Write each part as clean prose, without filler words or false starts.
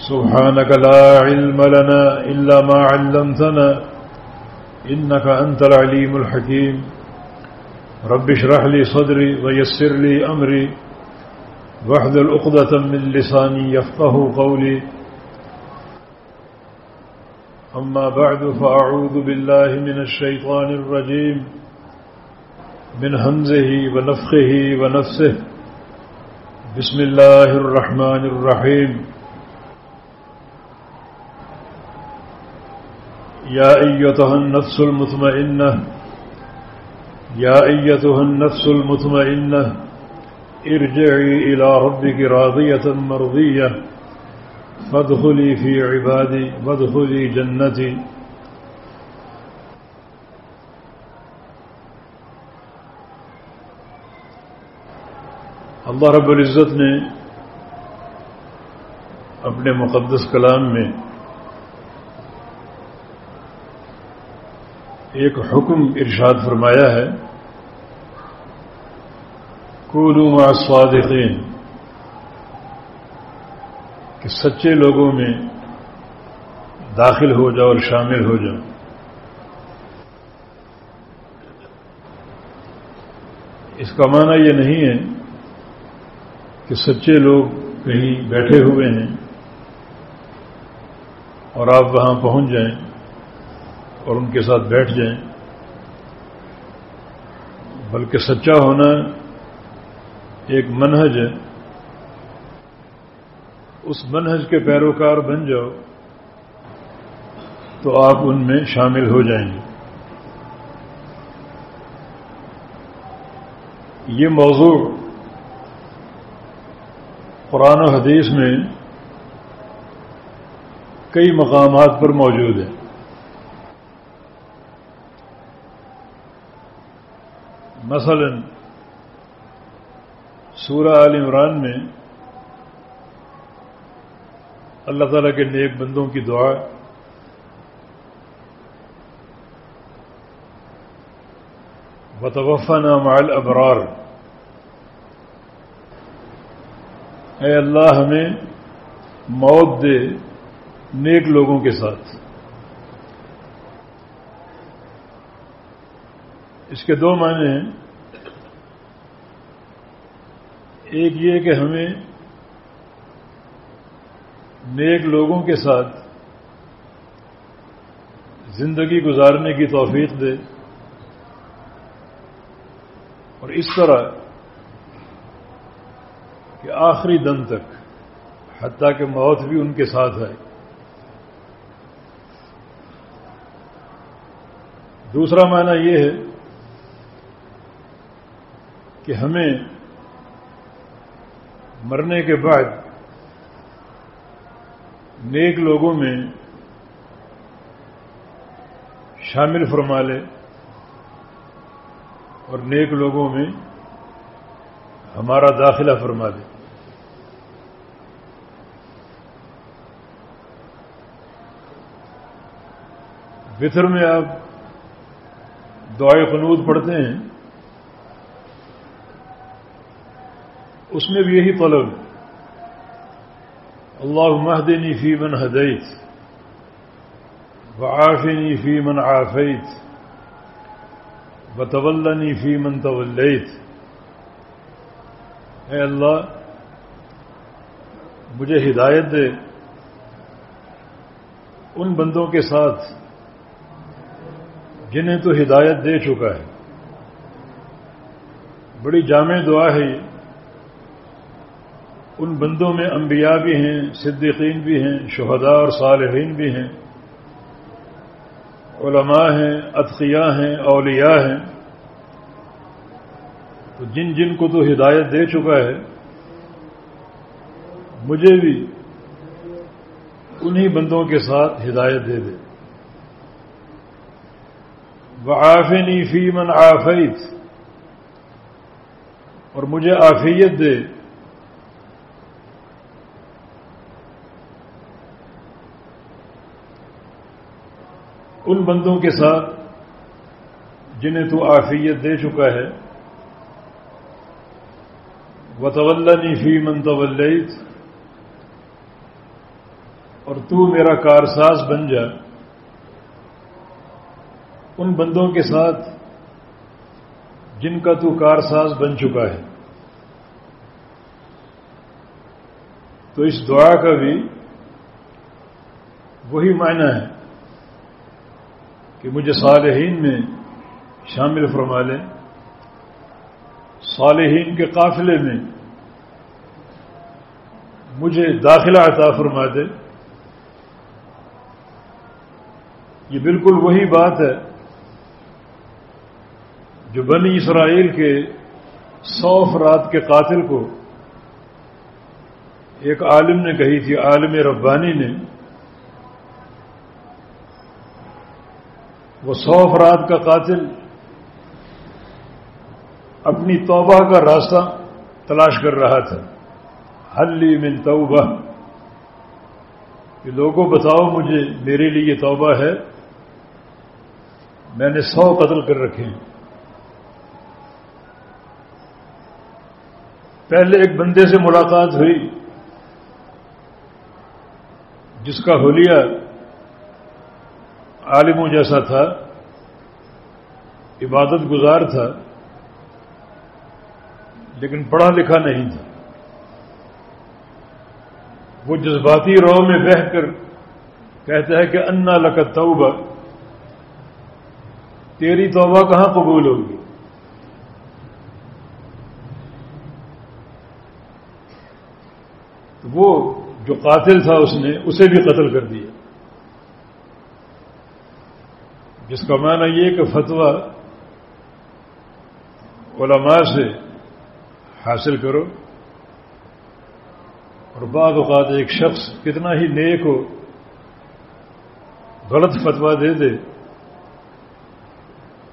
سبحانك لا علم لنا إلا ما علمتنا إنك أنت العليم الحكيم رب اشرح لي صدري ويسر لي أمري واحلل عقدة من لساني يفقهوا قولي أما بعد فأعوذ بالله من الشيطان الرجيم من همزه ونفخه ونفسه بسم الله الرحمن الرحيم يا أيتها النفس المطمئنة يا أيتها النفس المطمئنة ارجعي إلى ربك راضية مرضية فادخلي في عبادي وادخلي جنتي. اللہ رب العزت نے اپنے مقدس کلام میں ایک حکم ارشاد فرمایا ہے، کونوا مع الصادقین، کہ سچے لوگوں میں داخل ہو جاؤ اور شامل ہو جاؤ۔ اس کا معنی یہ نہیں ہے کہ سچے لوگ کہیں بیٹھے ہوئے ہیں اور آپ وہاں پہنچ جائیں اور ان کے ساتھ بیٹھ جائیں، بلکہ سچا ہونا ایک منہج ہے، اس منہج کے پیروکار بن جاؤ تو آپ ان میں شامل ہو جائیں گے۔ یہ موضوع قرآن و حدیث میں کئی مقامات پر موجود ہے۔ مثلا سورہ آل عمران میں اللہ تعالیٰ کے نیک بندوں کی دعا وَتَوَفَّنَا مَعَ الْأَبْرَارِ، اے اللہ ہمیں موت دے نیک لوگوں کے ساتھ۔ اس کے دو معنی ہیں، ایک یہ کہ ہمیں نیک لوگوں کے ساتھ زندگی گزارنے کی توفیق دے، اور اس طرح کہ آخری دم تک، حتیٰ کہ موت بھی ان کے ساتھ ہے۔ دوسرا معنی یہ ہے کہ ہمیں مرنے کے بعد نیک لوگوں میں شامل فرما لے اور نیک لوگوں میں ہمارا داخلہ فرما دے۔ وتر میں آپ دعائے قنوت پڑھتے ہیں، اس میں بھی یہی طلب، اللہم اہدنی فی من ہدیت وعافنی فی من عافیت وتولنی فی من تولیت۔ اے اللہ مجھے ہدایت دے ان بندوں کے ساتھ جنہیں تو ہدایت دے چکا ہے۔ بڑی جامع دعا ہے یہ۔ ان بندوں میں انبیاء بھی ہیں، صدیقین بھی ہیں، شہداء اور صالحین بھی ہیں، علماء ہیں، اتقیاء ہیں، اولیاء ہیں۔ تو جن جن کو تو ہدایت دے چکا ہے، مجھے بھی انہی بندوں کے ساتھ ہدایت دے دے۔ وعافنی فی من عافیت، اور مجھے عافیت دے ان بندوں کے ساتھ جنہیں تو عافیت دے چکا ہے۔ وَتَوَلَّنِي فِي مَن تَوَلَّيْتَ، اور تو میرا کارساز بن جا ان بندوں کے ساتھ جن کا تو کارساز بن چکا ہے۔ تو اس دعا کا بھی وہی معنی ہے کہ مجھے صالحین میں شامل فرما لے، صالحین کے قافلے میں مجھے داخلہ عطا فرما دے۔ یہ بالکل وہی بات ہے جو بنی اسرائیل کے 100 افراد کے قاتل کو ایک عالم نے کہی تھی، عالم ربانی نے۔ وہ 100 افراد کا قاتل اپنی توبہ کا راستہ تلاش کر رہا تھا، حل لی من توبہ، کہ لوگوں بتاؤ مجھے میرے لیے یہ توبہ ہے، میں نے 100 قتل کر رکھے ہیں۔ پہلے ایک بندے سے ملاقات ہوئی جس کا حلیہ عالموں جیسا تھا، عبادت گزار تھا، لیکن پڑھا لکھا نہیں تھا۔ وہ جذباتی رو میں بہہ کر کہتا ہے کہ انا لک توبہ، تیری توبہ کہاں قبول ہوگی؟ تو وہ جو قاتل تھا اس نے اسے بھی قتل کر دیا، جس کا معنی یہ کہ فتویٰ علماء سے حاصل کرو، اور بعض اوقات ایک شخص کتنا ہی نیک ہو غلط فتویٰ دے دے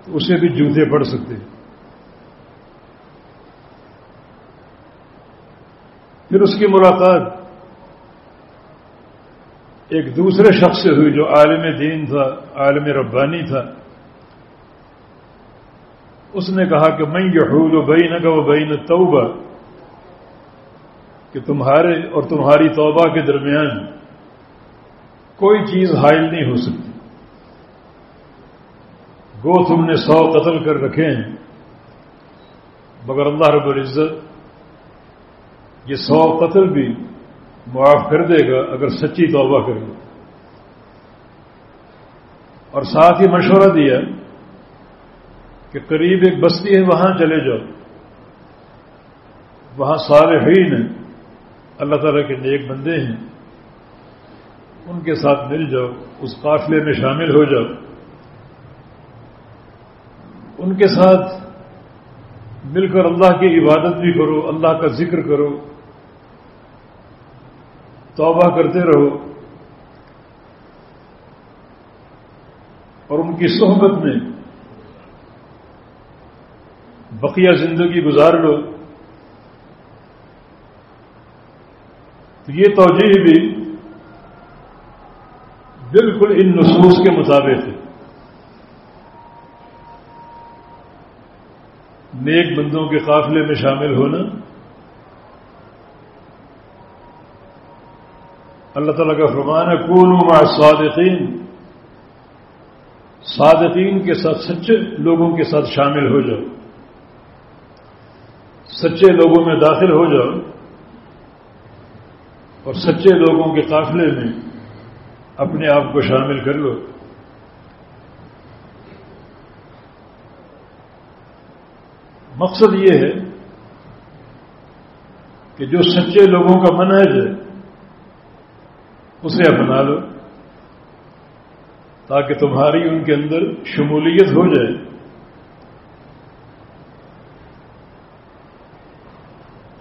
تو اسے بھی جوتے پڑ سکتے۔ پھر اس کی ملاقات ایک دوسرے شخص سے ہوئی جو عالم دین تھا، عالم ربانی تھا۔ اس نے کہا کہ من یحول بینک و بین التوبہ، کہ تمہارے اور تمہاری توبہ کے درمیان کوئی چیز حائل نہیں ہو سکتی۔ گو تم نے 100 قتل کر رکھے ہیں، مگر اللہ رب العزت یہ 100 قتل بھی معاف کر دے گا اگر سچی توبہ کر لو۔ اور ساتھ ہی مشورہ دیا کہ قریب ایک بستی ہے وہاں چلے جاؤ، وہاں صالحین ہیں، اللہ تعالیٰ کے نیک بندے ہیں، ان کے ساتھ مل جاؤ، اس قافلے میں شامل ہو جاؤ، ان کے ساتھ مل کر اللہ کی عبادت بھی کرو، اللہ کا ذکر کرو، توبہ کرتے رہو، اور ان کی صحبت میں بقیہ زندگی گزار لو۔ تو یہ توجیہ بھی بالکل ان نصوص کے مطابق ہے۔ نیک بندوں کے قافلے میں شامل ہونا، اللہ تعالیٰ کا فرمان ہے کونوا مع الصادقین، صادقین کے ساتھ، سچے لوگوں کے ساتھ شامل ہو جاؤ، سچے لوگوں میں داخل ہو جاؤ، اور سچے لوگوں کے قافلے میں اپنے آپ کو شامل کر لو۔ مقصد یہ ہے کہ جو سچے لوگوں کا منہج ہے اسے اپنا لو تاکہ تمہاری ان کے اندر شمولیت ہو جائے۔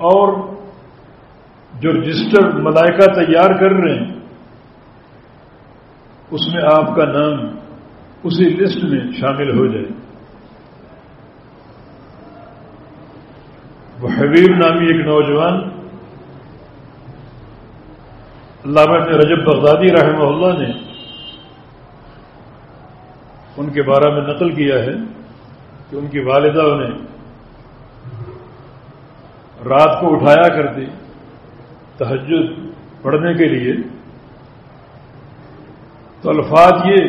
اور جو رجسٹر ملائکہ تیار کر رہے ہیں اس میں آپ کا نام اسی لسٹ میں شامل ہو جائے۔ وہ حبیب نامی ایک نوجوان علامہ ابن رجب بغدادی رحمہ اللہ نے ان کے بارے میں نقل کیا ہے کہ ان کی والدہ انہیں رات کو اٹھایا کرتی تہجد پڑھنے کے لیے، تو الفاظ یہ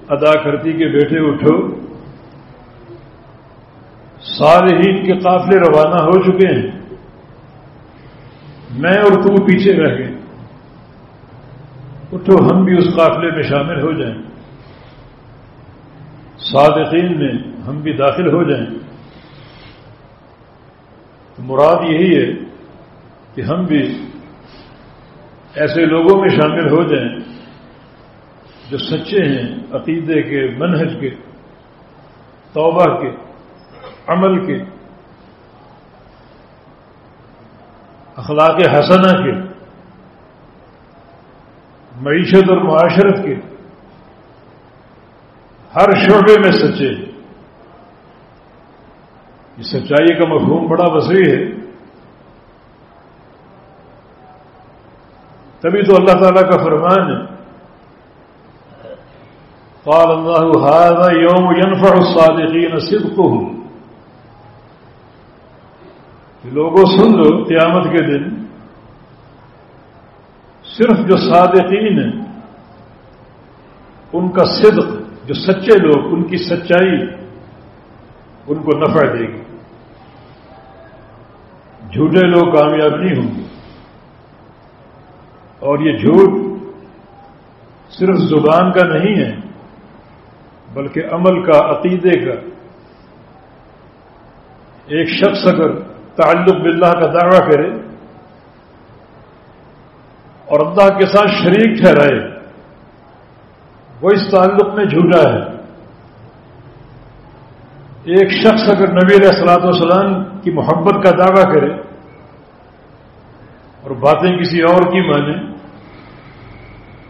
ادا کرتی کہ بیٹے اٹھو، صالحین کے قافلے روانہ ہو چکے ہیں، میں اور تو پیچھے رہ گئے، اٹھو ہم بھی اس قافلے میں شامل ہو جائیں، صادقین میں ہم بھی داخل ہو جائیں۔ تو مراد یہی ہے کہ ہم بھی ایسے لوگوں میں شامل ہو جائیں جو سچے ہیں، عقیدے کے، منہج کے، توبہ کے، عمل کے، اخلاق حسنہ کے، معیشت اور معاشرت کے ہر شعبے میں سچے ہیں۔ یہ سچائی کا مفہوم بڑا وسیع ہے، تبھی تو اللہ تعالیٰ کا فرمان ہے، قال اللہ ھذا یوم ینفع الصادقین صدقهم، کہ لوگوں سن لو قیامت کے دن صرف جو صادقین ہیں ان کا صدق، جو سچے لوگ ان کی سچائی ان کو نفع دے گی، جھوٹے لوگ کامیاب نہیں ہوں گے۔ اور یہ جھوٹ صرف زبان کا نہیں ہے بلکہ عمل کا، عقیدے کا۔ ایک شخص اگر تعلق باللہ کا دعویٰ کرے اور اللہ کے ساتھ شریک ٹھہرائے، وہ اس تعلق میں جھوٹا ہے۔ ایک شخص اگر نبی علیہ الصلوۃ والسلام کی محبت کا دعویٰ کرے اور باتیں کسی اور کی مانے،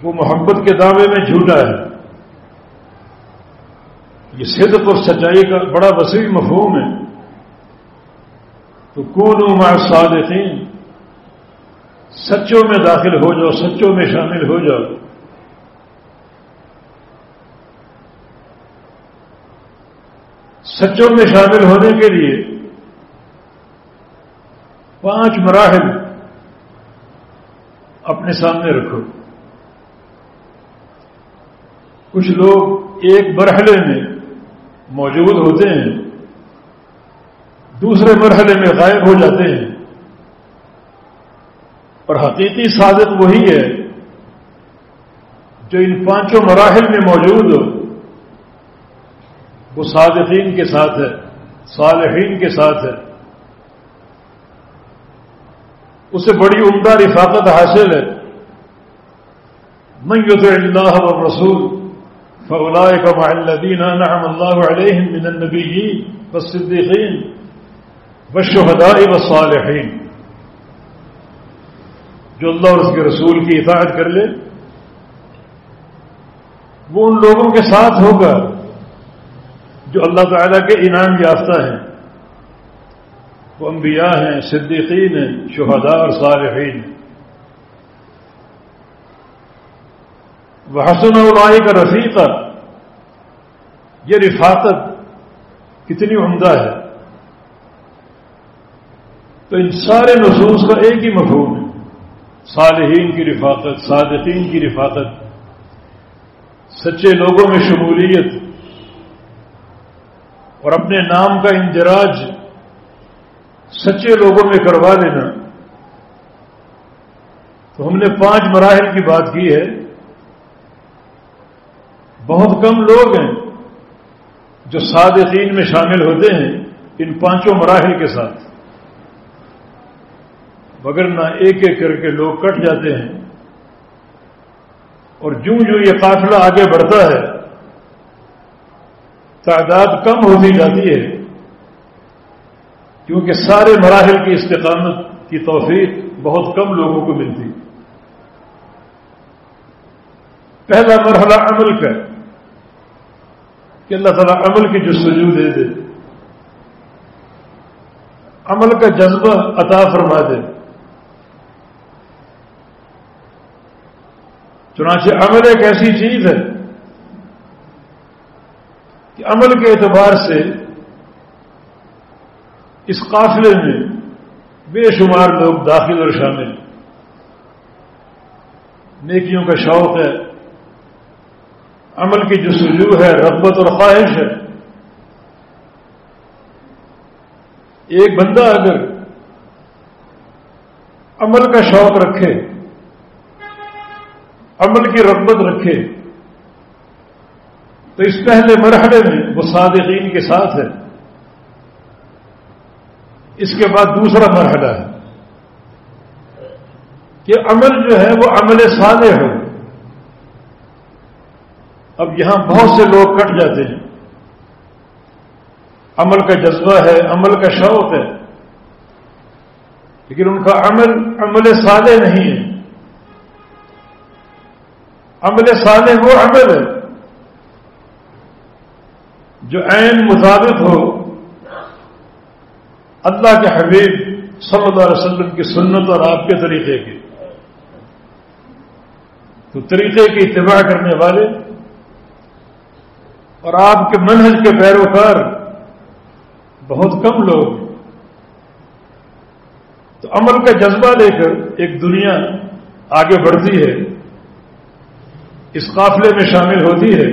وہ محبت کے دعوے میں جھوٹا ہے۔ یہ صدق اور سچائی کا بڑا وسیع مفہوم ہے۔ تو کونوا مع الصادقین، سچوں میں داخل ہو جاؤ، سچوں میں شامل ہو جاؤ۔ سچوں میں شامل ہونے کے لیے 5 مراحل اپنے سامنے رکھو۔ کچھ لوگ ایک مرحلے میں موجود ہوتے ہیں، دوسرے مرحلے میں غائب ہو جاتے ہیں، اور حقیقی صادق وہی ہے جو ان 5 مراحل میں موجود ہو، وہ صادقین کے ساتھ ہے، صالحین کے ساتھ ہے، اسے بڑی عمدہ رفاقت حاصل ہے۔ من یطع اللہ والرسول فاولئک مع الذین انعم اللہ علیہم من النبیین والصدیقین والشہداء والصالحین، جو اللہ اور اس کے رسول کی اطاعت کر لے وہ ان لوگوں کے ساتھ ہوگا جو اللہ تعالیٰ کے انعام یافتہ ہیں، وہ انبیاء ہیں، صدیقین ہیں، شہداء اور صالحین۔ وحسن اولئک رفیقا، یہ رفاقت کتنی عمدہ ہے۔ تو ان سارے نصوص کا ایک ہی مفہوم ہے، صالحین کی رفاقت، صادقین کی رفاقت، سچے لوگوں میں شمولیت اور اپنے نام کا اندراج سچے لوگوں میں کروا لینا۔ تو ہم نے 5 مراحل کی بات کی ہے۔ بہت کم لوگ ہیں جو صادقین میں شامل ہوتے ہیں ان 5 مراحل کے ساتھ، وگرنہ ایک ایک کر کے لوگ کٹ جاتے ہیں، اور جوں جوں یہ قافلہ آگے بڑھتا ہے تعداد کم ہوتی جاتی ہے، کیونکہ سارے مراحل کی استقامت کی توفیق بہت کم لوگوں کو ملتی۔ پہلا مرحلہ عمل کا، کہ اللہ تعالیٰ عمل کی جستجو دے دے، عمل کا جذبہ عطا فرما دے۔ چنانچہ عمل ایک ایسی چیز ہے کہ عمل کے اعتبار سے اس قافلے میں بے شمار لوگ داخل اور شامل، نیکیوں کا شوق ہے، عمل کی جستجو ہے، رغبت اور خواہش ہے. ایک بندہ اگر عمل کا شوق رکھے، عمل کی رغبت رکھے، تو اس پہلے مرحلے میں وہ صادقین کے ساتھ ہے. اس کے بعد دوسرا مرحلہ ہے کہ عمل جو ہے وہ عمل صالح ہو. اب یہاں بہت سے لوگ کٹ جاتے ہیں. عمل کا جذبہ ہے، عمل کا شوق ہے، لیکن ان کا عمل صالح نہیں ہے. عمل صالح وہ عمل ہے جو عین مطابق ہو اللہ کے حبیب صلی اللہ علیہ وسلم کی سنت اور آپ کے طریقے کی. تو طریقے کی اتباع کرنے والے اور آپ کے منہج کے پیروکار بہت کم لوگ ہیں. تو عمل کا جذبہ لے کر ایک دنیا آگے بڑھتی ہے، اس قافلے میں شامل ہوتی ہے،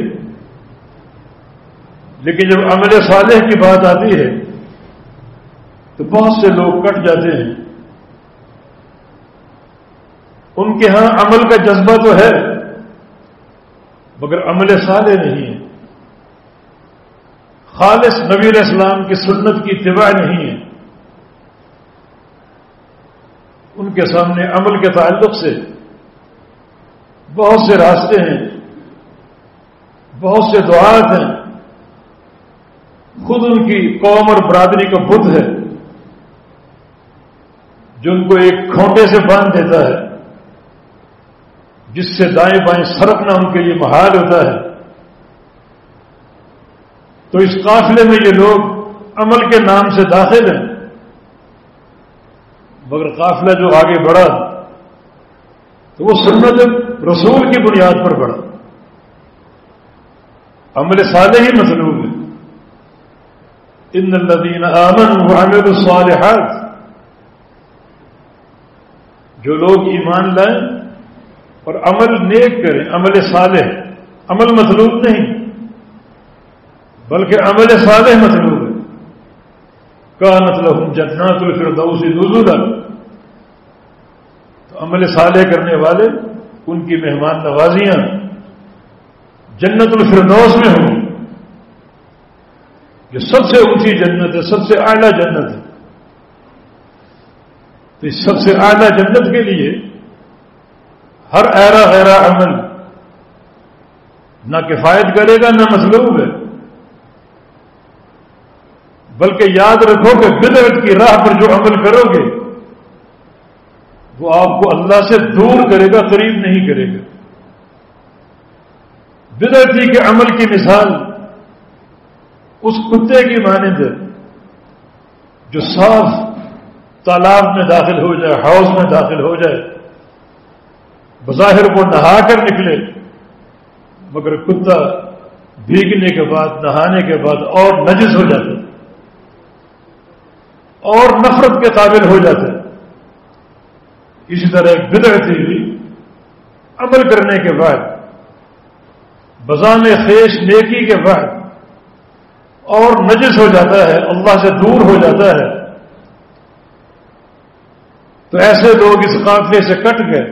لیکن جب عمل صالح کی بات آتی ہے تو بہت سے لوگ کٹ جاتے ہیں. ان کے ہاں عمل کا جذبہ تو ہے مگر عمل صالح نہیں ہے، خالص نبی علیہ السلام کی سنت کی اتباع نہیں ہے. ان کے سامنے عمل کے تعلق سے بہت سے راستے ہیں، بہت سے دعات ہیں. خود ان کی قوم اور برادری کا بت ہے جو ان کو ایک کھونٹے سے باندھ دیتا ہے، جس سے دائیں بائیں سرکنا ان کے لیے محال ہوتا ہے. تو اس قافلے میں یہ لوگ عمل کے نام سے داخل ہیں، مگر قافلہ جو آگے بڑھا تو وہ سنت رسول کی بنیاد پر بڑھا. عمل صالح ہی مطلوب ہے. ان الذین آمنوا وعملوا الصالحات، جو لوگ ایمان لائیں اور عمل نیک کریں، عمل صالح. عمل مطلوب نہیں بلکہ عمل صالح مطلوب ہے. کانت لہم جنات الفردوس نزلا، تو عمل صالح کرنے والے ان کی مہمان نوازیاں جنت الفردوس میں ہوں. یہ سب سے اونچی جنت ہے، سب سے اعلیٰ جنت ہے. تو اس سب سے اعلیٰ جنت کے لیے ہر ایرا غیرہ عمل نہ کفایت کرے گا نہ مطلوب ہے. بلکہ یاد رکھو کہ بدعت کی راہ پر جو عمل کرو گے وہ آپ کو اللہ سے دور کرے گا، قریب نہیں کرے گا. بدعتی کے عمل کی مثال اس کتے کی مانند ہے جو صاف تالاب میں داخل ہو جائے، حوض میں داخل ہو جائے، بظاہر وہ نہا کر نکلے مگر کتا بھیگنے کے بعد، نہانے کے بعد اور نجس ہو جاتا ہے اور نفرت کے قابل ہو جاتا ہے. اسی طرح ایک بدعتی بھی عمل کرنے کے بعد، بزام خیش نیکی کے بعد اور نجس ہو جاتا ہے، اللہ سے دور ہو جاتا ہے. تو ایسے لوگ اس قافلے سے کٹ گئے.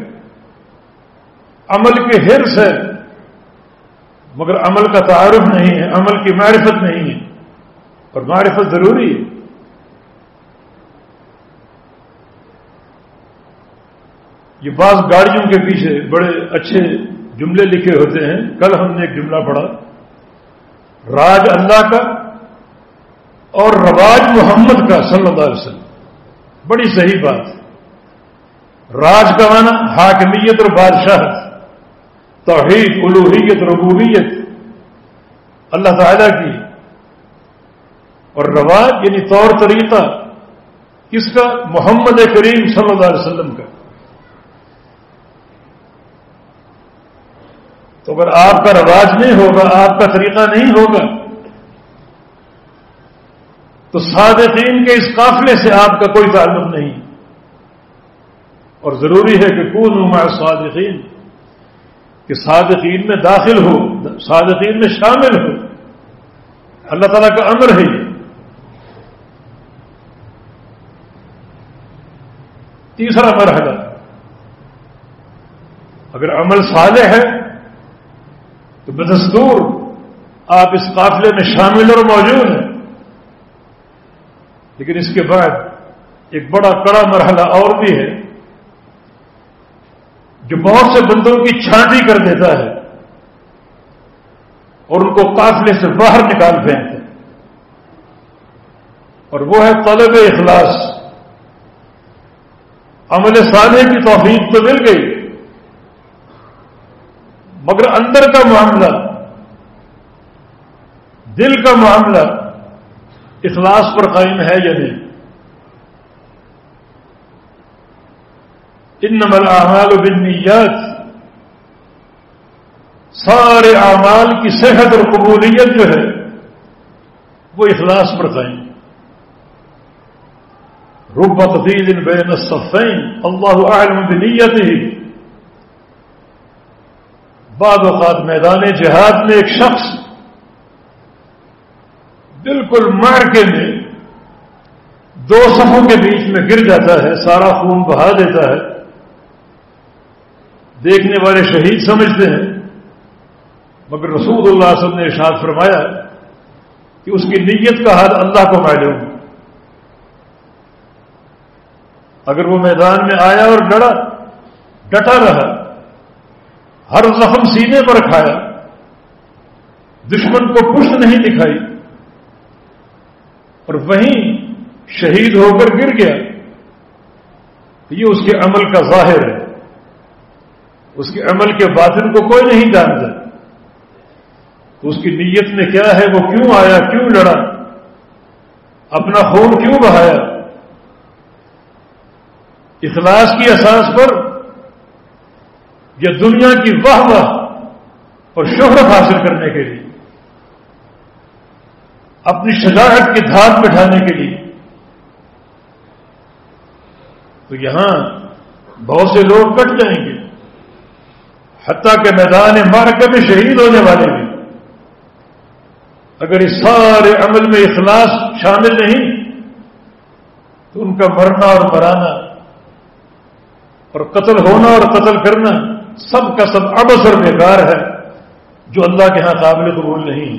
عمل کے حرص ہے مگر عمل کا تعارف نہیں ہے، عمل کی معرفت نہیں ہے، اور معرفت ضروری ہے. یہ بعض گاڑیوں کے پیچھے بڑے اچھے جملے لکھے ہوتے ہیں. کل ہم نے ایک جملہ پڑھا، راج اللہ کا اور رواج محمد کا صلی اللہ علیہ وسلم. بڑی صحیح بات. راج کا معنی حاکمیت اور بادشاہت، توحید، الوہیت، ربوبیت اللہ تعالیٰ کی، اور رواج یعنی طور طریقہ کس کا؟ محمد کریم صلی اللہ علیہ وسلم کا. تو اگر آپ کا رواج نہیں ہوگا، آپ کا طریقہ نہیں ہوگا، تو صادقین کے اس قافلے سے آپ کا کوئی تعلق نہیں. اور ضروری ہے کہ کونوا مع الصادقین، کہ صادقین میں داخل ہو، صادقین میں شامل ہو. اللہ تعالیٰ کا امر ہے یہ. تیسرا مرحلہ، اگر عمل صالح ہے تو بدستور آپ اس قافلے میں شامل اور موجود ہیں. لیکن اس کے بعد ایک بڑا کڑا مرحلہ اور بھی ہے جو بہت سے بندوں کی چھانٹی کر دیتا ہے اور ان کو قافلے سے باہر نکال پھینکتا ہے، اور وہ ہے طلب اخلاص. عمل صالح کی توفیق تو مل گئی، مگر اندر کا معاملہ، دل کا معاملہ اخلاص پر قائم ہے یا نہیں؟ انما الاعمال بالنیات، سارے اعمال کی صحت اور قبولیت جو ہے وہ اخلاص پر قائم. رب قتیل بین الصفین اللہ اعلم بنیتہ. بعض اوقات میدان جہاد میں ایک شخص بالکل معرکے میں دو صفوں کے بیچ میں گر جاتا ہے، سارا خون بہا دیتا ہے. دیکھنے والے شہید سمجھتے ہیں، مگر رسول اللہ صلی اللہ علیہ وسلم نے ارشاد فرمایا کہ اس کی نیت کا حال اللہ کو معلوم. اگر وہ میدان میں آیا اور لڑا، ڈٹا رہا، ہر زخم سینے پر کھایا، دشمن کو پشت نہیں دکھائی، اور وہیں شہید ہو کر گر گیا، یہ اس کے عمل کا ظاہر ہے. اس کے عمل کے باطن کو کوئی نہیں جانتا. تو اس کی نیت میں کیا ہے، وہ کیوں آیا، کیوں لڑا، اپنا خون کیوں بہایا؟ اخلاص کی اساس پر یا دنیا کی واہ واہ اور شہرت حاصل کرنے کے لیے، اپنی شجاعت کی دھات بٹھانے کے لیے؟ تو یہاں بہت سے لوگ کٹ جائیں گے، حتیٰ کہ میدان معرکہ میں شہید ہونے والے بھی اگر اس سارے عمل میں اخلاص شامل نہیں تو ان کا مرنا اور مرانا اور قتل ہونا اور قتل کرنا سب کا سب عبث اور بیکار ہے، جو اللہ کے ہاں قابل قبول نہیں.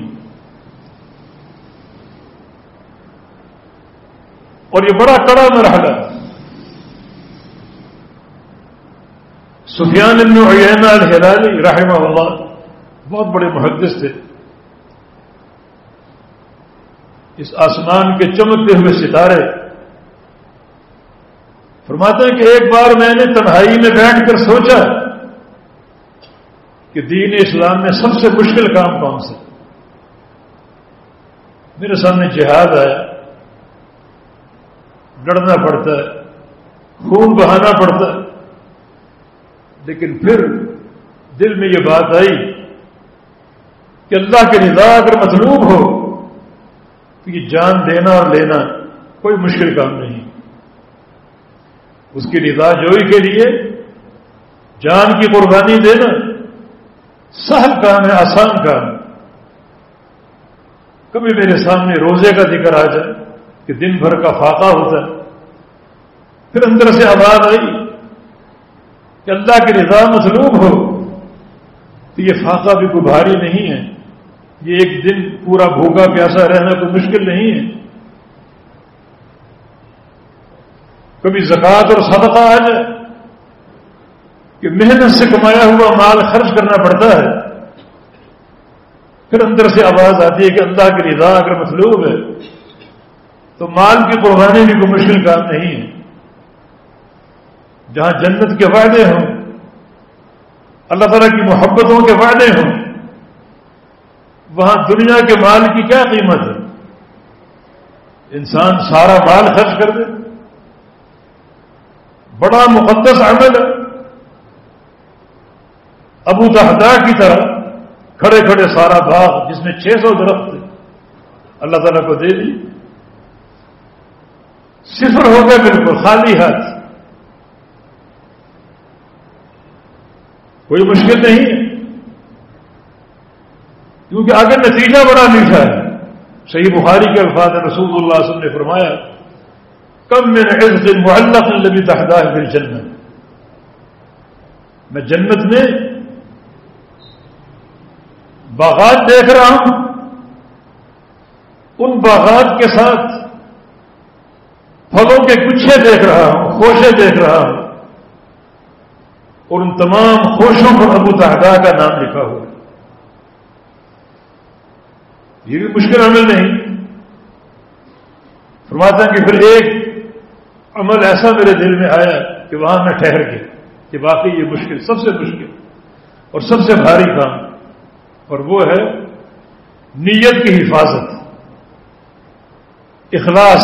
اور یہ بڑا کڑا مرحلہ. سفیان بن عیینہ الہلالی رحمہ اللہ بہت بڑے محدث تھے. اس آسمان کے چمکتے ہوئے ستارے فرماتے ہیں کہ ایک بار میں نے تنہائی میں بیٹھ کر سوچا کہ دین اسلام میں سب سے مشکل کام کون سا؟ میرے سامنے جہاد آیا، لڑنا پڑتا ہے، خون بہانا پڑتا ہے. لیکن پھر دل میں یہ بات آئی کہ اللہ کی رضا اگر مطلوب ہو تو یہ جان دینا اور لینا کوئی مشکل کام نہیں. اس کی رضا جوئی کے لیے جان کی قربانی دینا سہل کام ہے، آسان کام. کبھی میرے سامنے روزے کا ذکر آ جائے کہ دن بھر کا فاقہ ہوتا ہے، پھر اندر سے آواز آئی کہ اللہ کی رضا مطلوب ہو تو یہ فاقہ بھی کوئی بھاری نہیں ہے، یہ ایک دن پورا بھوکا پیاسا رہنا کوئی مشکل نہیں ہے. کبھی زکوٰۃ اور صدقہ آ جائے کہ محنت سے کمایا ہوا مال خرچ کرنا پڑتا ہے، پھر اندر سے آواز آتی ہے کہ اللہ کی رضا اگر مطلوب ہے تو مال کی قربانی بھی کوئی مشکل کام نہیں ہے. جہاں جنت کے وعدے ہوں، اللہ تعالیٰ کی محبتوں کے وعدے ہوں، وہاں دنیا کے مال کی کیا قیمت ہے؟ انسان سارا مال خرچ کر دے، بڑا مقدس عمل ہے. ابو دہدہ کی طرح کھڑے کھڑے سارا باغ جس میں 600 درخت تھے اللہ تعالیٰ کو دے دی، صفر ہو گئے بالکل خالی ہاتھ. کوئی مشکل نہیں ہے. کیونکہ آگے نتیجہ بڑا میٹھا ہے. صحیح بخاری کے الفاظ رسول اللہ صلی اللہ علیہ وسلم نے فرمایا کم من عز معلق الذی تحدہ فی الجنہ. میں جنت میں باغات دیکھ رہا ہوں، ان باغات کے ساتھ پھلوں کے گچھے دیکھ رہا ہوں، خوشے دیکھ رہا ہوں، اور ان تمام خوشوں پر ابو تحدہ کا نام لکھا ہوا ہے. یہ بھی مشکل عمل نہیں. فرماتا ہے کہ پھر ایک عمل ایسا میرے دل میں آیا کہ وہاں میں ٹھہر گیا کہ واقعی یہ مشکل، سب سے مشکل اور سب سے بھاری کام، اور وہ ہے نیت کی حفاظت، اخلاص،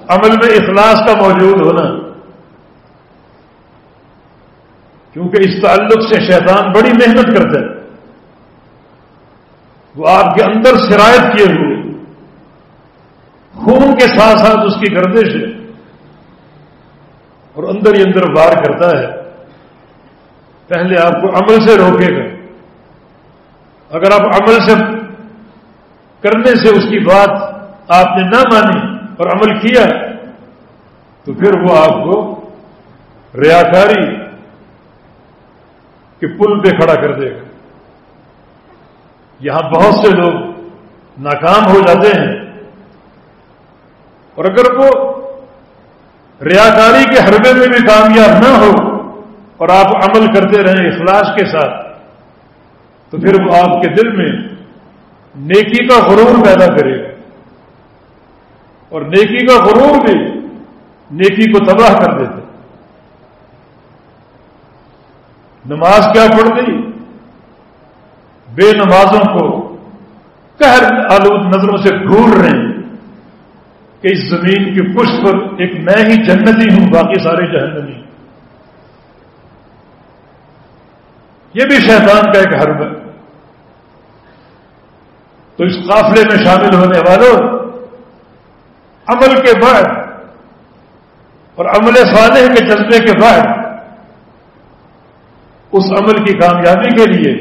عمل میں اخلاص کا موجود ہونا. کیونکہ اس تعلق سے شیطان بڑی محنت کرتا ہے. وہ آپ کے اندر سرایت کیے ہوئے خون کے ساتھ ساتھ اس کی گردش ہے اور اندر ہی اندر وار کرتا ہے. پہلے آپ کو عمل سے روکے گا. اگر آپ عمل سے کرنے سے اس کی بات آپ نے نہ مانی اور عمل کیا تو پھر وہ آپ کو ریاکاری کے پل پہ کھڑا کر دے گا. یہاں بہت سے لوگ ناکام ہو جاتے ہیں، اور اگر وہ ریاکاری کے حربے میں بھی کامیاب نہ ہو اور آپ عمل کرتے رہیں اخلاص کے ساتھ تو پھر وہ آپ کے دل میں نیکی کا غرور پیدا کرے گا، اور نیکی کا غرور بھی نیکی کو تباہ کر دیتا. نماز کیا پڑھ گئی؟ بے نمازوں کو قہر آلود نظروں سے گھور رہے ہیں کہ اس زمین کی پشت پر ایک میں ہی جنتی ہوں، باقی سارے جہنمی. یہ بھی شیطان کا ایک حرب ہے. تو اس قافلے میں شامل ہونے والوں عمل کے بعد اور عمل صالح کے جذبے کے بعد اس عمل کی کامیابی کے لیے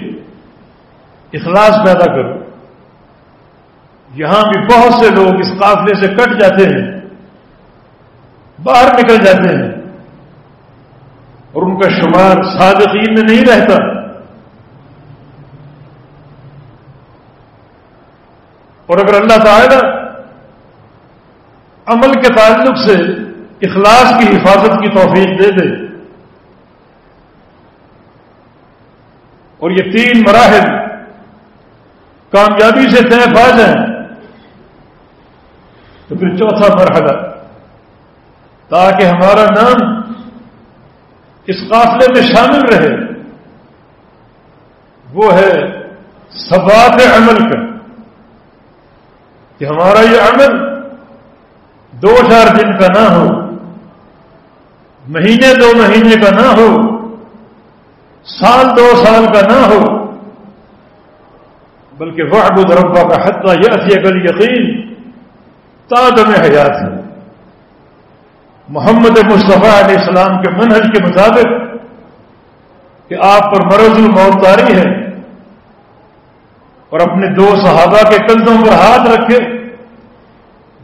اخلاص پیدا کرو. یہاں بھی بہت سے لوگ اس قافلے سے کٹ جاتے ہیں، باہر نکل جاتے ہیں، اور ان کا شمار صادقین میں نہیں رہتا. اور اگر اللہ تعالی عمل کے تعلق سے اخلاص کی حفاظت کی توفیق دے دے اور یہ 3 مراحل کامیابی سے طے پا جائیں تو پھر چوتھا مرحلہ، تاکہ ہمارا نام اس قافلے میں شامل رہے، وہ ہے ثبات عمل کا، کہ ہمارا یہ عمل 2-4 دن کا نہ ہو، مہینے 2 مہینے کا نہ ہو، سال 2 سال کا نہ ہو، بلکہ وَاعْبُدْ رَبَّكَ حَتَّى يَأْتِيَكَ الْيَقِينُ تا دم حیات ہے. محمد مصطفیٰ علیہ السلام کے منہج کے مطابق کہ آپ پر مرض الموت طاری ہے، اور اپنے 2 صحابہ کے کندھوں پر ہاتھ رکھے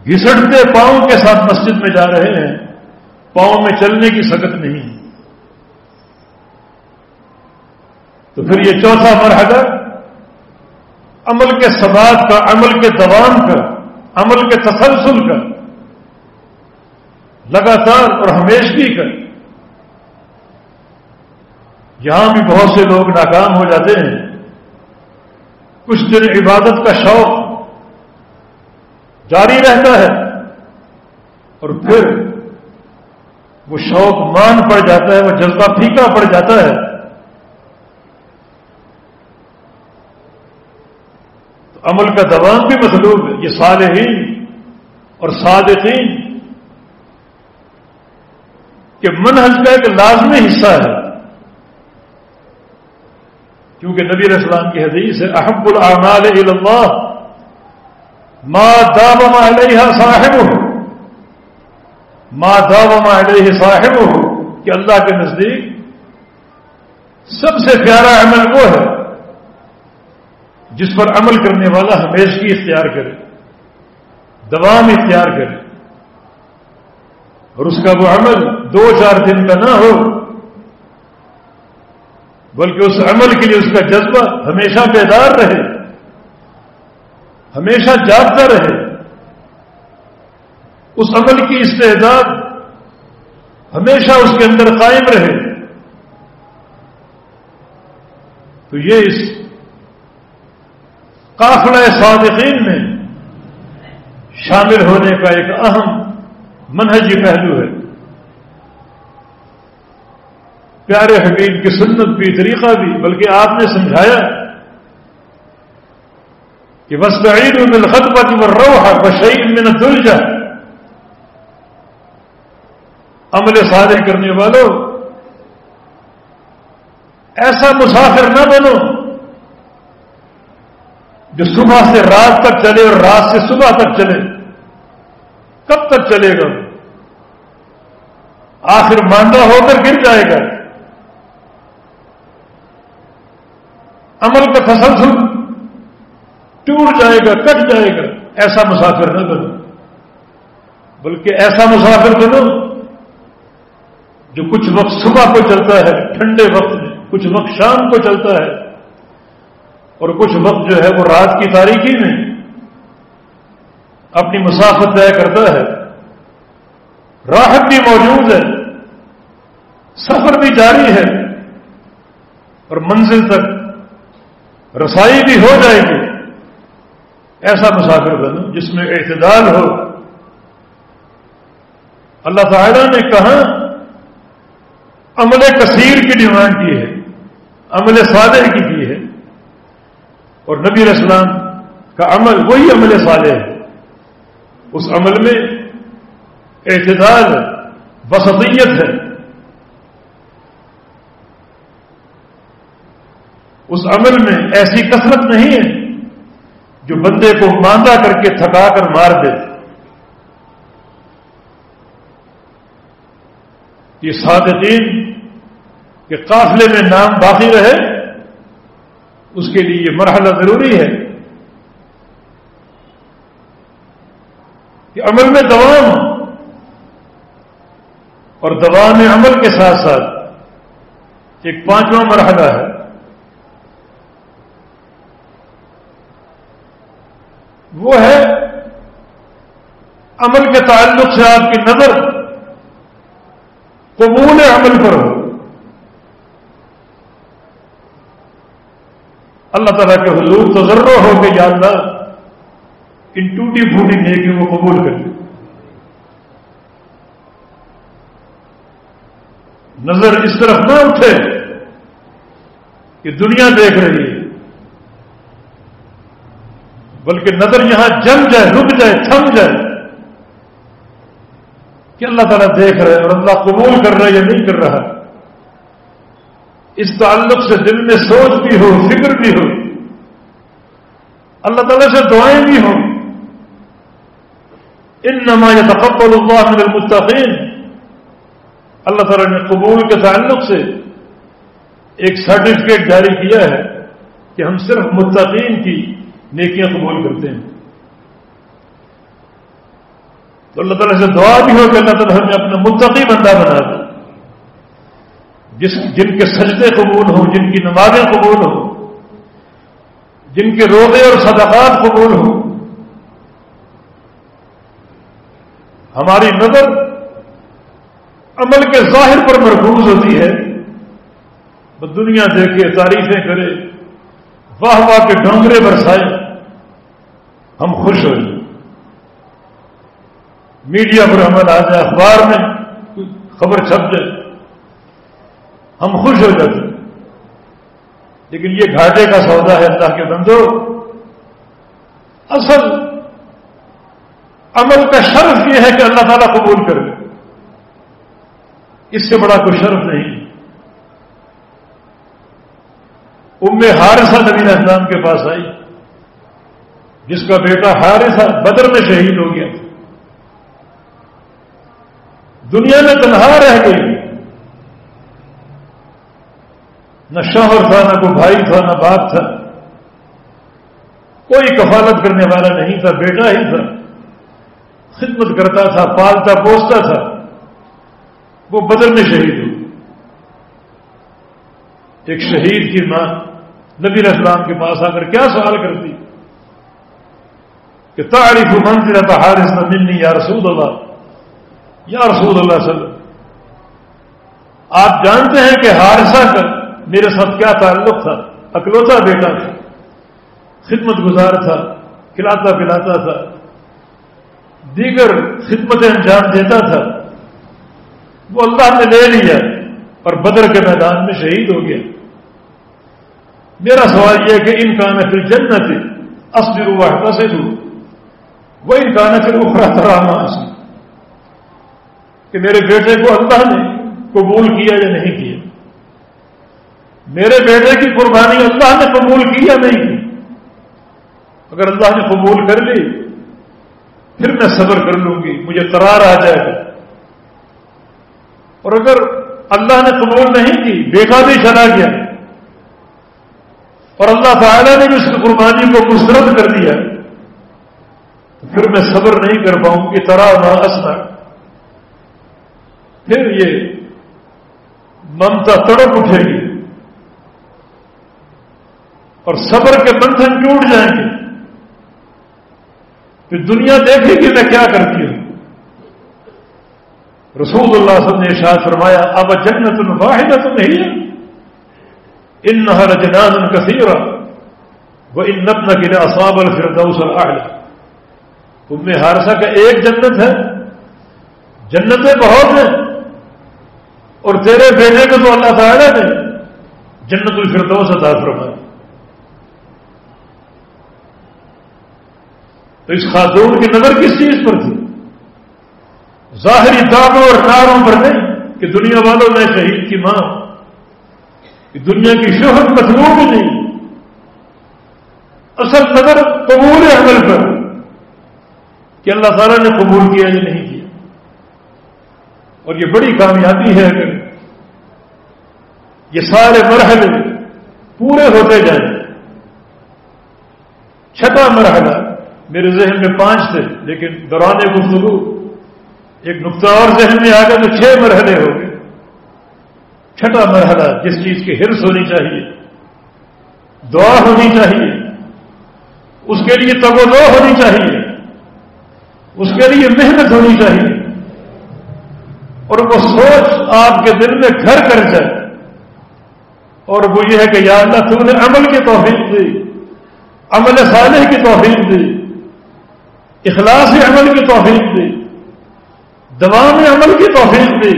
گھسٹتے پاؤں کے ساتھ مسجد میں جا رہے ہیں، پاؤں میں چلنے کی سکت نہیں. تو پھر یہ چوتھا مرحلہ عمل کے ثبات کا، عمل کے دوام کا، عمل کے تسلسل کا، لگاتار اور ہمیشگی کا. یہاں بھی بہت سے لوگ ناکام ہو جاتے ہیں. کچھ دن عبادت کا شوق جاری رہتا ہے اور پھر وہ شوق مان پڑ جاتا ہے، وہ جذبہ پھیکا پڑ جاتا ہے. تو عمل کا دوام بھی مطلوب ہے. یہ صالحین اور صادقین کہ منہج کا ایک لازمی حصہ ہے. کیونکہ نبی علیہ السلام کی حدیث ہے احب الاعمال الی اللہ ما داوم علیہا صاحبہ، ما داوم علیہ صاحبہ، کہ اللہ کے نزدیک سب سے پیارا عمل وہ ہے جس پر عمل کرنے والا ہمیشگی اختیار کرے، دوام اختیار کرے، اور اس کا وہ عمل 2-4 دن کا نہ ہو، بلکہ اس عمل کے لیے اس کا جذبہ ہمیشہ بیدار رہے، ہمیشہ جاگتا رہے، اس عمل کی استعداد ہمیشہ اس کے اندر قائم رہے، تو یہ اس قافلہ صادقین میں شامل ہونے کا ایک اہم منہجی پہلو ہے۔ پیارے حبیب کی سنت بھی، طریقہ بھی، بلکہ آپ نے سمجھایا کہ وَاسْتَعِينُوا بِالْخَطْبَةِ وَالرَّوْحِ وَشَيْءٍ مِّنَ الدُّلْجَةِ، عمل صالح کرنے والوں ایسا مسافر نہ بنو جو صبح سے رات تک چلے اور رات سے صبح تک چلے۔ کب تک چلے گا؟ آخر ماندہ ہو کر گر جائے گا۔ عمل کا تسلسل ٹوٹ جائے گا، کٹ جائے گا۔ ایسا مسافر نہ بنو، بلکہ ایسا مسافر بنو جو کچھ وقت صبح کو چلتا ہے ٹھنڈے وقت میں، کچھ وقت شام کو چلتا ہے، اور کچھ وقت جو ہے وہ رات کی تاریکی میں اپنی مسافت طے کرتا ہے۔ راحت بھی موجود ہے، سفر بھی جاری ہے، اور منزل تک رسائی بھی ہو جائے گی۔ ایسا مسافر بنو جس میں اعتدال ہو۔ اللہ تعالیٰ نے کہا عمل کثیر کی ڈیمانڈ کی ہے، عمل صالح کی ہے، اور نبی علیہ السلام کا عمل وہی عمل صالح ہے۔ اس عمل میں اعتدال ہے، وسطیت ہے، اس عمل میں ایسی کثرت نہیں ہے جو بندے کو ماندہ کر کے تھکا کر مار دے۔ یہ صادقین کے قافلے میں نام باقی رہے، اس کے لیے یہ مرحلہ ضروری ہے کہ عمل میں دوام ہو، اور دوام عمل کے ساتھ ساتھ ایک 5واں مرحلہ ہے، وہ ہے عمل کے تعلق سے آپ کی نظر قبول عمل پر ہو۔ اللہ تعالیٰ کے حضور تضرع ہو کہ یا اللہ ان ٹوٹی پھوٹی نیکیوں کو قبول کر لے۔ نظر اس طرف نہ اٹھے کہ دنیا دیکھ رہی ہے، بلکہ نظر یہاں جم جائے، رک جائے، تھم جائے کہ اللہ تعالیٰ دیکھ رہے اور اللہ قبول کر رہا ہے یا نہیں کر رہا۔ اس تعلق سے دل میں سوچ بھی ہو، فکر بھی ہو، اللہ تعالیٰ سے دعائیں بھی ہوں۔ انما یتقبل اللہ من المتقین، اللہ تعالیٰ نے قبول کے تعلق سے ایک سرٹیفکیٹ جاری کیا ہے کہ ہم صرف متقین کی نیکیاں قبول کرتے ہیں۔ تو اللہ تعالیٰ سے دعا بھی ہو کہ اللہ تعالیٰ ہمیں اپنا متقی بندہ بنا دے، جن کے سجدے قبول ہوں، جن کی نمازیں قبول ہوں، جن کے روزے اور صدقات قبول ہوں۔ ہماری نظر عمل کے ظاہر پر مرکوز ہوتی ہے، بس دنیا دیکھے، تعریفیں کرے، واہ واہ کے ڈونگرے برسائے، ہم خوش ہو جائیں، میڈیا پر عمل آ جائے، اخبار میں خبر چھپ جائے، ہم خوش ہو جاتے ہیں۔ لیکن یہ گھاٹے کا سودا ہے اللہ کے بندو۔ اصل عمل کا شرف یہ ہے کہ اللہ تعالیٰ قبول کرے، اس سے بڑا کوئی شرف نہیں۔ حارثہ نبی علیہ السلام کے پاس آئی، جس کا بیٹا حارثہ بدر میں شہید ہو گیا تھا، دنیا میں تنہا رہ گئی، نہ شوہر تھا، نہ کوئی بھائی تھا، نہ باپ تھا، کوئی کفالت کرنے والا نہیں تھا، بیٹا ہی تھا، خدمت کرتا تھا، پالتا پوستا تھا، وہ بدر میں شہید ہو۔ ایک شہید کی ماں نبی علیہ السلام کے پاس آ کر کیا سوال کرتی کہ تعریف منزلۃ حارث منی یا رسول اللہ، یا رسول اللہ صلی اللہ علیہ وسلم، آپ جانتے ہیں کہ حارثہ کا میرے ساتھ کیا تعلق تھا؟ اکلوتا بیٹا تھا، خدمت گزار تھا، کھلاتا پلاتا تھا، دیگر خدمتیں انجام دیتا تھا، وہ اللہ نے لے لیا اور بدر کے میدان میں شہید ہو گیا۔ میرا سوال یہ کہ ان کان فی الجنت اصبر واحتسب وان کان فی الاخری تراما، کہ میرے بیٹے کو اللہ نے قبول کیا یا نہیں کیا، میرے بیٹے کی قربانی اللہ نے قبول کی یا نہیں کی۔ اگر اللہ نے قبول کر لی پھر میں صبر کر لوں گی، مجھے قرار آ جائے گا، اور اگر اللہ نے قبول نہیں کی، بیٹا بھی چلا گیا اور اللہ تعالیٰ نے بھی اس کی قربانی کو مسترد کر دیا، تو پھر میں صبر نہیں کر پاؤں گی، ترا ما اسمع، پھر یہ ممتا تڑپ اٹھے گی اور صبر کے بندھن ٹوٹ جائیں گے، پھر دنیا دیکھے گی میں کیا کرتی ہوں۔ رسول اللہ صلی اللہ علیہ وسلم نے ارشاد فرمایا اب جنت واحدۃ ہی انها لجنان کثیرہ وان ابنک لاصاب الفردوس الاعلی، ام حارثہ کا ایک جنت ہے، جنتیں بہت ہیں، اور تیرے بیٹے کو تو اللہ تعالیٰ نے جنت الفردوس عطا فرمایا۔ تو اس خاتون کی نظر کس چیز پر تھی؟ ظاہری دعووں اور نعروں پر نہیں کہ دنیا والوں میں شہید کی ماں، کہ دنیا کی شہرت مطلوب ہی نہیں، اصل نظر قبول عمل پر کہ اللہ تعالیٰ نے قبول کیا یا نہیں کیا۔ اور یہ بڑی کامیابی ہے اگر یہ سارے مرحلے پورے ہوتے جائیں۔ چھٹا مرحلہ میرے ذہن میں 5 تھے، لیکن دوران گفتگو ایک نقطہ اور ذہن میں آ گیا تو 6 مرحلے ہو گئے۔ چھٹا مرحلہ جس چیز کی حرص ہونی چاہیے، دعا ہونی چاہیے، اس کے لیے توجہ ہونی چاہیے، اس کے لیے محنت ہونی چاہیے، اور وہ سوچ آپ کے دل میں گھر کر جائے، اور وہ یہ ہے کہ یا اللہ تو نے عمل کی توفیق دی، عمل صالح کی توفیق دی، اخلاص عمل کی توفیق دی، دوام عمل کی توفیق دی،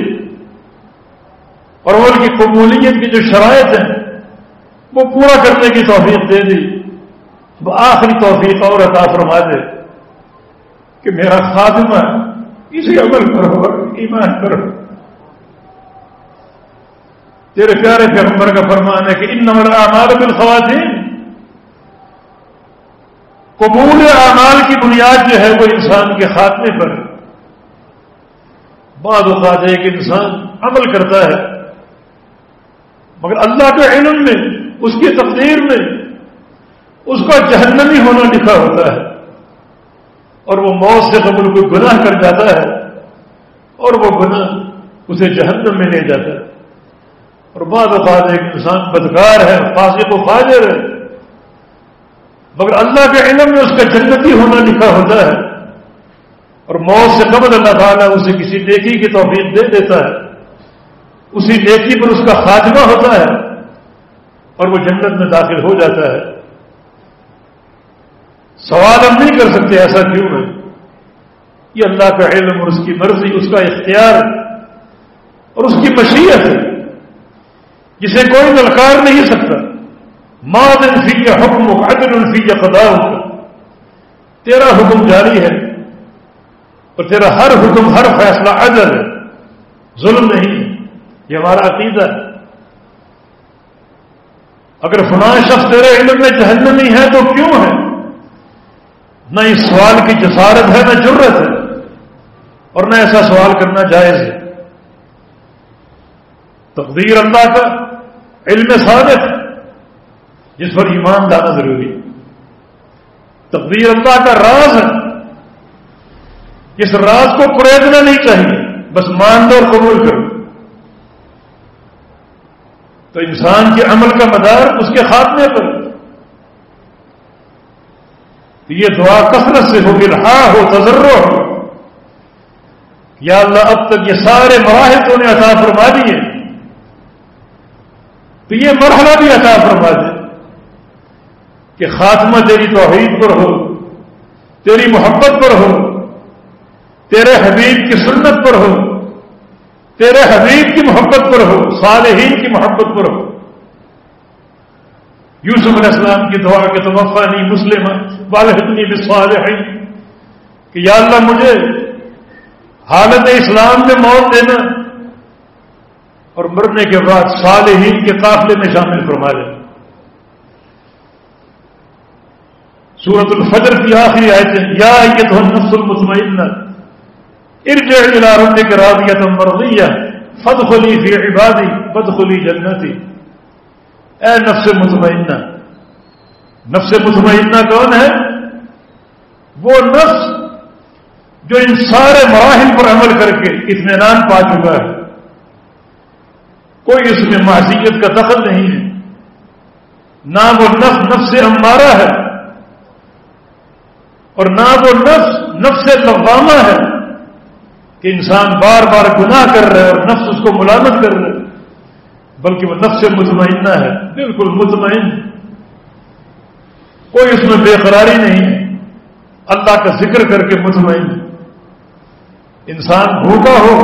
اور عمل کی قبولیت کی جو شرائط ہیں وہ پورا کرنے کی توفیق دے دی۔ وہ آخری توفیق اور عطا فرما دے کہ میرا خاتمہ اسی عمل پر ہو، ایمان پر ہو۔ تیرے پیارے پیغمبر کا فرمان ہے کہ انما الاعمال بالخواتیم، قبول اعمال کی بنیاد جو ہے وہ انسان کے خاتمے پر۔ بعض اوقات ایک انسان عمل کرتا ہے مگر اللہ کے علم میں، اس کی تقدیر میں اس کا جہنمی ہونا لکھا ہوتا ہے، اور وہ موت سے قبل کوئی گناہ کر جاتا ہے اور وہ گناہ اسے جہنم میں لے جاتا ہے۔ اور بعض اوقات ایک انسان بدکار ہے، فاسق و فاجر ہے، مگر اللہ کے علم میں اس کا جنتی ہونا لکھا ہوتا ہے، اور موت سے قبل اللہ تعالیٰ اسے کسی نیکی کی توفیق دے دیتا ہے، اسی نیکی پر اس کا خاتمہ ہوتا ہے اور وہ جنت میں داخل ہو جاتا ہے۔ سوال ہم نہیں کر سکتے ایسا کیوں ہے، یہ اللہ کا علم اور اس کی مرضی، اس کا اختیار اور اس کی مشیت ہے جسے کوئی للکار نہیں سکتا۔ ماضٍ فی حکمک عدل فی قضاؤک، تیرا حکم جاری ہے اور تیرا ہر حکم، ہر فیصلہ عدل ہے، ظلم نہیں۔ یہ ہمارا عقیدہ ہے۔ اگر فلاں شخص تیرے علم میں جہنمی ہے تو کیوں ہے؟ نہ اس سوال کی جسارت ہے، نہ جرت ہے، اور نہ ایسا سوال کرنا جائز ہے۔ تقدیر اللہ کا علم ثابت ہے جس پر ایمان لانا ضروری ہے۔ تقدیر اللہ کا راز ہے، اس راز کو کریدنا نہیں چاہیے، بس مان لو اور قبول کرو۔ تو انسان کے عمل کا مدار اس کے خاتمے پر، یہ دعا کثرت سے ہو، الہا ہو، تضرع ہو، یا اللہ اب تک یہ سارے مراحل تو نے عطا فرما دیے، تو یہ مرحلہ بھی عطا فرما دے کہ خاتمہ تیری توحید پر ہو، تیری محبت پر ہو، تیرے حبیب کی سنت پر ہو، تیرے حبیب کی محبت پر ہو، صالحین کی محبت پر ہو۔ یوسف علیہ السلام کی دعا کہ توفانی مسلمہ والحقنی بالصالحین، کہ یا اللہ مجھے حالت اسلام میں موت دینا اور مرنے کے بعد صالحین کے قافلے میں شامل فرما دے۔ سورۃ الفجر کی آخری آیتیں، یا ایتھا النفس المطمئنہ ارجعی الی ربک راضیۃ مرضیہ فادخلی فی عبادی وادخلی جنتی۔ اے نفس مطمئنہ، نفس مطمئنہ کون ہے؟ وہ نفس جو ان سارے مراحل پر عمل کر کے اطمینان پا چکا ہے، کوئی اس میں معصیت کا دخل نہیں ہے، نہ وہ نفس امارہ ہے اور نہ وہ نفس لوامہ ہے کہ انسان بار بار گناہ کر رہا ہے اور نفس اس کو ملامت کر رہا ہے، بلکہ وہ نفس مطمئنہ ہے، بالکل مطمئن، کوئی اس میں بے قراری نہیں ہے، اللہ کا ذکر کر کے مطمئن۔ انسان بھوکا ہو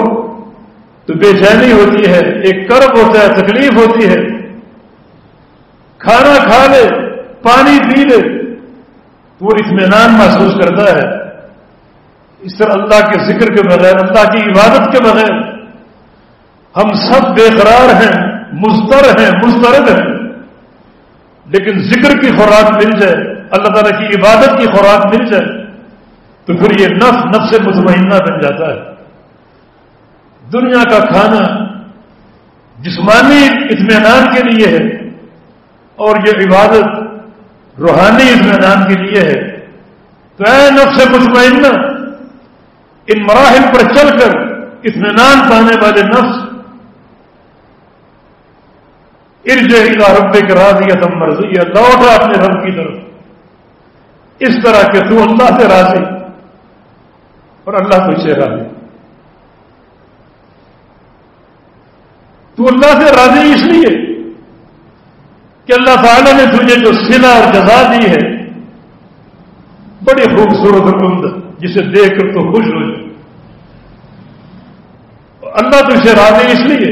تو بے چینی ہوتی ہے، ایک کرب ہوتا ہے، تکلیف ہوتی ہے، کھانا کھا لے، پانی پی لے تو وہ اطمینان محسوس کرتا ہے۔ اس طرح اللہ کے ذکر کے بغیر، اللہ کی عبادت کے بغیر ہم سب بے قرار ہیں، مضطر ہیں، مضطرب ہیں، لیکن ذکر کی خوراک مل جائے، اللہ تعالیٰ کی عبادت کی خوراک مل جائے تو پھر یہ نفس مطمئنہ بن جاتا ہے۔ دنیا کا کھانا جسمانی اطمینان کے لیے ہے اور یہ عبادت روحانی اطمینان کے لیے ہے۔ تو اے نفس مطمئنہ، ان مراحل پر چل کر اطمینان پانے والے نفس، ارجع الی ربک راضیۃ مرضیہ، لوٹا اپنے رب کی طرف اس طرح کہ تو اللہ سے راضی اور اللہ تجھ سے راضی۔ تو اللہ سے راضی اس لیے کہ اللہ تعالیٰ نے تجھے جو صلہ اور جزا دی ہے بڑی خوبصورت اور عمدہ، جسے دیکھ کر تو خوش ہو جائے۔ اللہ تجھ سے راضی اس لیے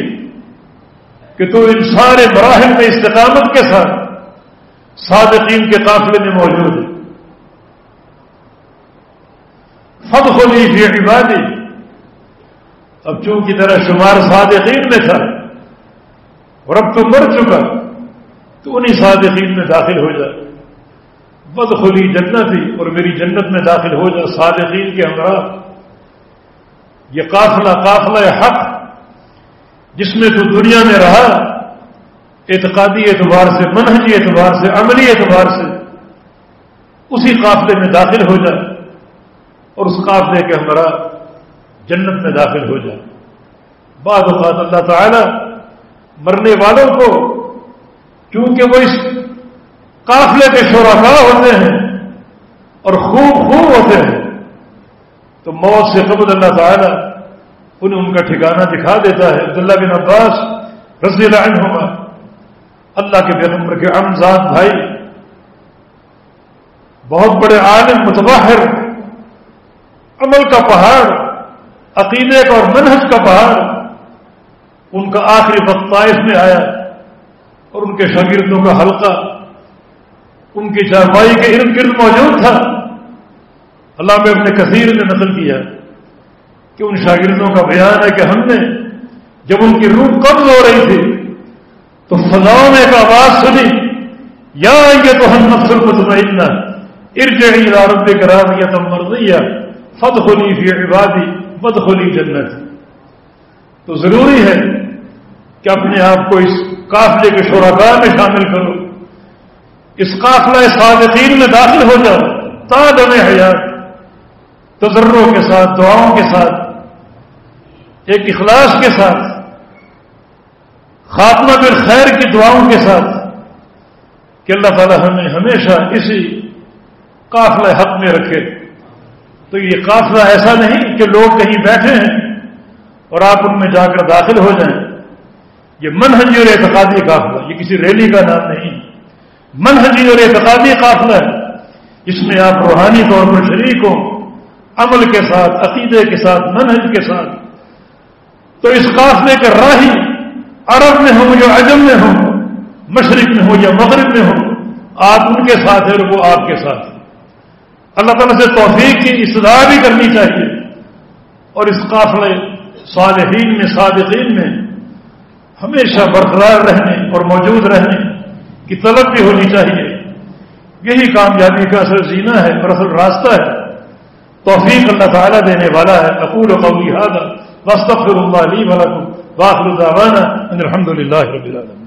کہ تو ان سارے مراحل میں استقامت کے ساتھ صادقین کے قافلے میں موجود ہے۔ فادخلی فی عبادی، اب چونکہ تیرا شمار صادقین میں تھا اور اب تو مر چکا، تو انہی صادقین میں داخل ہو جا۔ وادخلی جنتی، اور میری جنت میں داخل ہو جا صادقین کے ہمراہ۔ یہ قافلہ حق جس میں تو دنیا میں رہا، اعتقادی اعتبار سے، منہجی اعتبار سے، عملی اعتبار سے، اسی قافلے میں داخل ہو جا اور اس قافلے کے ہمراہ جنت میں داخل ہو جا۔ بعض اوقات اللہ تعالی مرنے والوں کو، چونکہ وہ اس قافلے کے شرکاء ہوتے ہیں اور خوب ہوتے ہیں، تو موت سے قبل اللہ تعالیٰ انہیں ان کا ٹھکانہ دکھا دیتا ہے۔ عبداللہ بن عباس رضی اللہ عنہما، اللہ کے پیغمبر کے عمزاد بھائی، بہت بڑے عالم، متبحر، عمل کا پہاڑ، عقیدے کا اور منہج کا پہاڑ، ان کا آخری وقت طائف میں آیا اور ان کے شاگردوں کا حلقہ ان کی چارپائی کے ارد گرد موجود تھا۔ اللہ میں اپنے کثیر نے نقل کیا کہ ان شاگردوں کا بیان ہے کہ ہم نے جب ان کی روح قبض ہو رہی تھی تو فضاؤں میں ایک آواز سنی، یا ایتھا النفس المطمئنہ ارجعی الی ربک راضیۃ مرضیہ فادخلی فی عبادی وادخلی جنتی۔ تو ضروری ہے کہ اپنے آپ کو اس قافلے کے شرکاء میں شامل کرو، اس قافلہ صادقین میں داخل ہو جاؤ تادم حیات، تضرع کے ساتھ، دعاؤں کے ساتھ، ایک اخلاص کے ساتھ، خاتمہ بالخیر کی دعاؤں کے ساتھ کہ اللہ تعالی ہمیں ہمیشہ اسی قافلہ حق میں رکھے۔ تو یہ قافلہ ایسا نہیں کہ لوگ کہیں بیٹھے ہیں اور آپ ان میں جا کر داخل ہو جائیں۔ یہ منہجی اور اعتقادی قافلہ، یہ کسی ریلی کا نام نہیں، منہجی اور اعتقادی قافلہ ہے، اس میں آپ روحانی طور پر شریک ہوں، عمل کے ساتھ، عقیدے کے ساتھ، منہج کے ساتھ۔ تو اس قافلے کے راہی عرب میں ہوں یا عجم میں ہوں، مشرق میں ہوں یا مغرب میں ہوں، آپ ان کے ساتھ ہیں اور وہ آپ کے ساتھ ہیں۔ اللہ تعالیٰ سے توفیق کی اصلاح بھی کرنی چاہیے، اور اس قافلے صالحین میں، صادقین میں ہمیشہ برقرار رہنے اور موجود رہنے کی طلب بھی ہونی چاہیے۔ یہی کامیابی کا اصل زینہ ہے اور اصل راستہ ہے۔ توفیق اللہ تعالیٰ دینے والا ہے۔ اقول قولی ھذا واستغفر اللہ لی ولکم وآخر دعوانا ان الحمد للہ رب العالمین۔